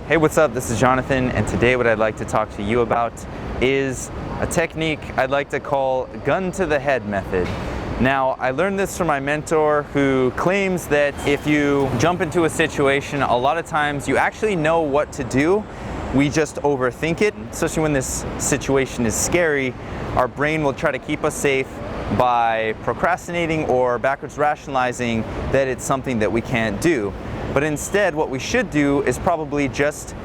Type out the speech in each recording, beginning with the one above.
Hey, what's up? This is Jonathan, and today what I'd like to talk to you about is a technique I'd like to call gun to the head method. Now, I learned this from my mentor who claims that if you jump into a situation, a lot of times you actually know what to do. We just overthink it, especially when this situation is scary. Our brain will try to keep us safe by procrastinating or backwards rationalizing that it's something that we can't do. But instead, what we should do is probably just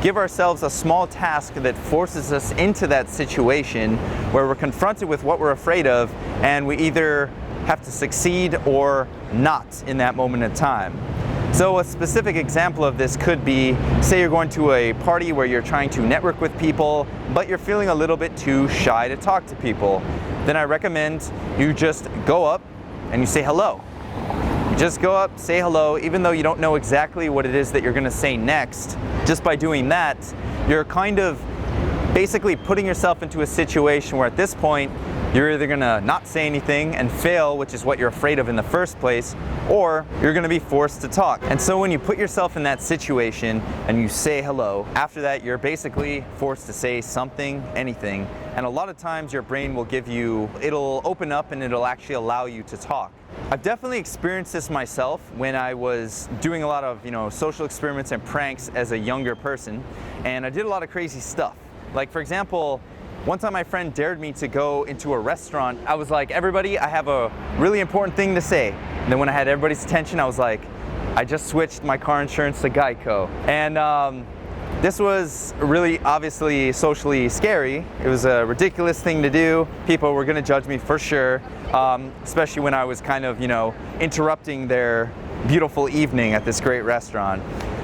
give ourselves a small task that forces us into that situation where we're confronted with what we're afraid of, and we either have to succeed or not in that moment in time. So a specific example of this could be, say you're going to a party where you're trying to network with people, but you're feeling a little bit too shy to talk to people. Then I recommend you just go up and you say hello. Just go up, say hello, even though you don't know exactly what it is that you're gonna say next. Just by doing that, you're kind of basically putting yourself into a situation where at this point, you're either gonna not say anything and fail, which is what you're afraid of in the first place, or you're gonna be forced to talk. And so when you put yourself in that situation and you say hello, after that, you're basically forced to say something, anything. And a lot of times your brain will it'll open up and it'll actually allow you to talk. I've definitely experienced this myself when I was doing a lot of, social experiments and pranks as a younger person, and I did a lot of crazy stuff. Like, for example, one time my friend dared me to go into a restaurant. I was like, everybody, I have a really important thing to say. And then when I had everybody's attention, I was like, I just switched my car insurance to Geico. And this was really obviously socially scary. It was a ridiculous thing to do. People were gonna judge me for sure, especially when I was kind of, interrupting their beautiful evening at this great restaurant.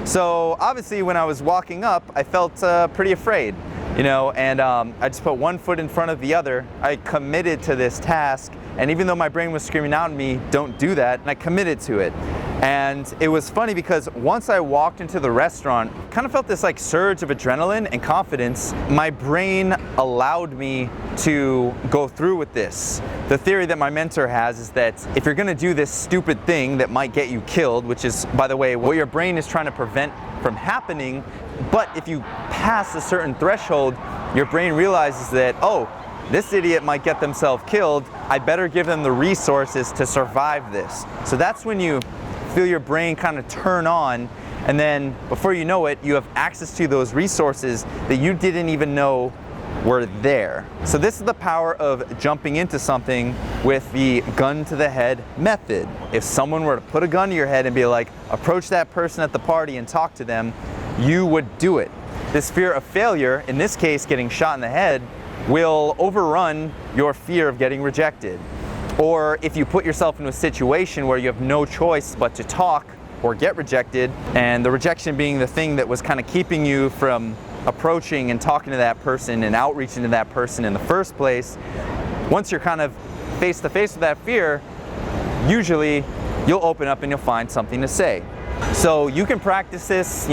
So obviously when I was walking up, I felt pretty afraid. And I just put one foot in front of the other. I committed to this task, and even though my brain was screaming out at me, don't do that, and I committed to it. And it was funny because once I walked into the restaurant, kind of felt this like surge of adrenaline and confidence. My brain allowed me to go through with this. The theory that my mentor has is that if you're gonna do this stupid thing that might get you killed, which is, by the way, what your brain is trying to prevent from happening, but if you pass a certain threshold, your brain realizes that, oh, this idiot might get themselves killed, I better give them the resources to survive this. So that's when you feel your brain kind of turn on, and then before you know it, you have access to those resources that you didn't even know were there. So this is the power of jumping into something with the gun to the head method. If someone were to put a gun to your head and be like, approach that person at the party and talk to them, you would do it. This fear of failure, in this case getting shot in the head, will overrun your fear of getting rejected. Or if you put yourself in a situation where you have no choice but to talk or get rejected, and the rejection being the thing that was kind of keeping you from approaching and talking to that person and outreaching to that person in the first place, once you're kind of face to face with that fear, usually you'll open up and you'll find something to say. So you can practice this,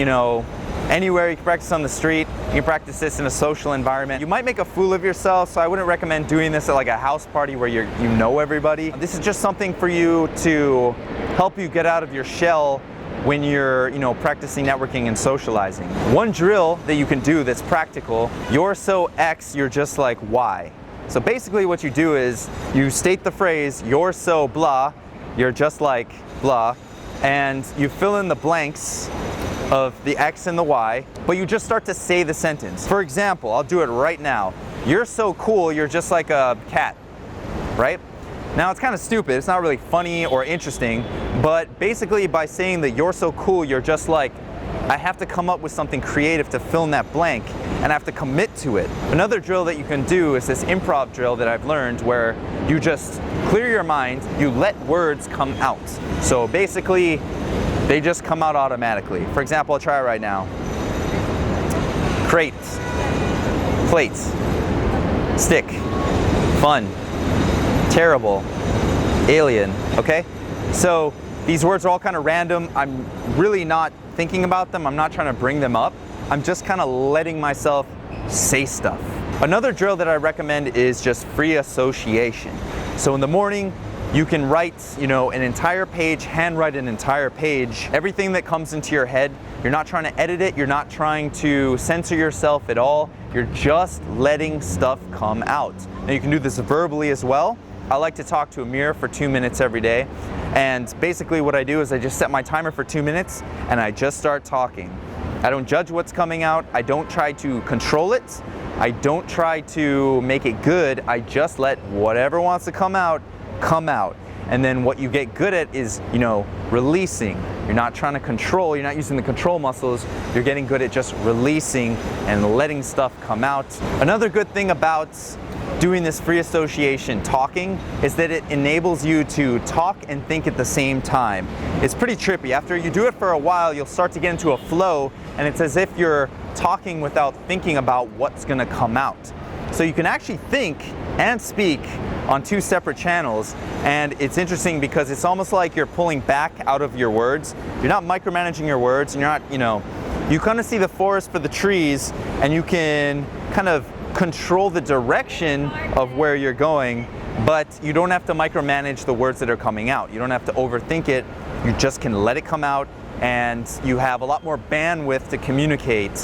anywhere. You can practice on the street. You can practice this in a social environment. You might make a fool of yourself, so I wouldn't recommend doing this at like a house party where you know everybody. This is just something for you to help you get out of your shell when you're, practicing networking and socializing. One drill that you can do that's practical, you're so X, you're just like Y. So basically what you do is you state the phrase, you're so blah, you're just like blah, and you fill in the blanks of the X and the Y, but you just start to say the sentence. For example, I'll do it right now. You're so cool, you're just like a cat, right? Now it's kind of stupid, it's not really funny or interesting, but basically by saying that you're so cool, you're just like, I have to come up with something creative to fill in that blank, and I have to commit to it. Another drill that you can do is this improv drill that I've learned where you just clear your mind, you let words come out. So basically, they just come out automatically. For example, I'll try it right now. Crate, plate, stick, fun, terrible, alien, okay? So these words are all kind of random. I'm really not thinking about them. I'm not trying to bring them up. I'm just kind of letting myself say stuff. Another drill that I recommend is just free association. So in the morning, You can write, an entire page, handwrite an entire page. Everything that comes into your head, you're not trying to edit it, you're not trying to censor yourself at all. You're just letting stuff come out. Now you can do this verbally as well. I like to talk to a mirror for 2 minutes every day. And basically what I do is I just set my timer for 2 minutes and I just start talking. I don't judge what's coming out. I don't try to control it. I don't try to make it good. I just let whatever wants to come out. And then what you get good at is, releasing. You're not trying to control, you're not using the control muscles, you're getting good at just releasing and letting stuff come out. Another good thing about doing this free association talking is that it enables you to talk and think at the same time. It's pretty trippy. After you do it for a while, you'll start to get into a flow, and it's as if you're talking without thinking about what's gonna come out. So you can actually think and speak on 2 separate channels, and it's interesting because it's almost like you're pulling back out of your words. You're not micromanaging your words, and you're not, you kind of see the forest for the trees, and you can kind of control the direction of where you're going, but you don't have to micromanage the words that are coming out. You don't have to overthink it. You just can let it come out, and you have a lot more bandwidth to communicate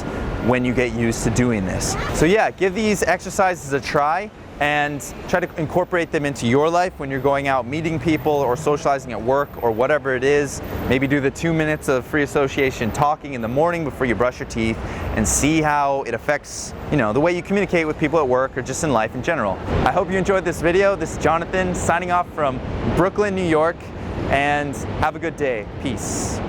when you get used to doing this. So yeah, give these exercises a try and try to incorporate them into your life when you're going out meeting people or socializing at work or whatever it is. Maybe do the 2 minutes of free association talking in the morning before you brush your teeth and see how it affects, the way you communicate with people at work or just in life in general. I hope you enjoyed this video. This is Jonathan signing off from Brooklyn, New York, and have a good day. Peace.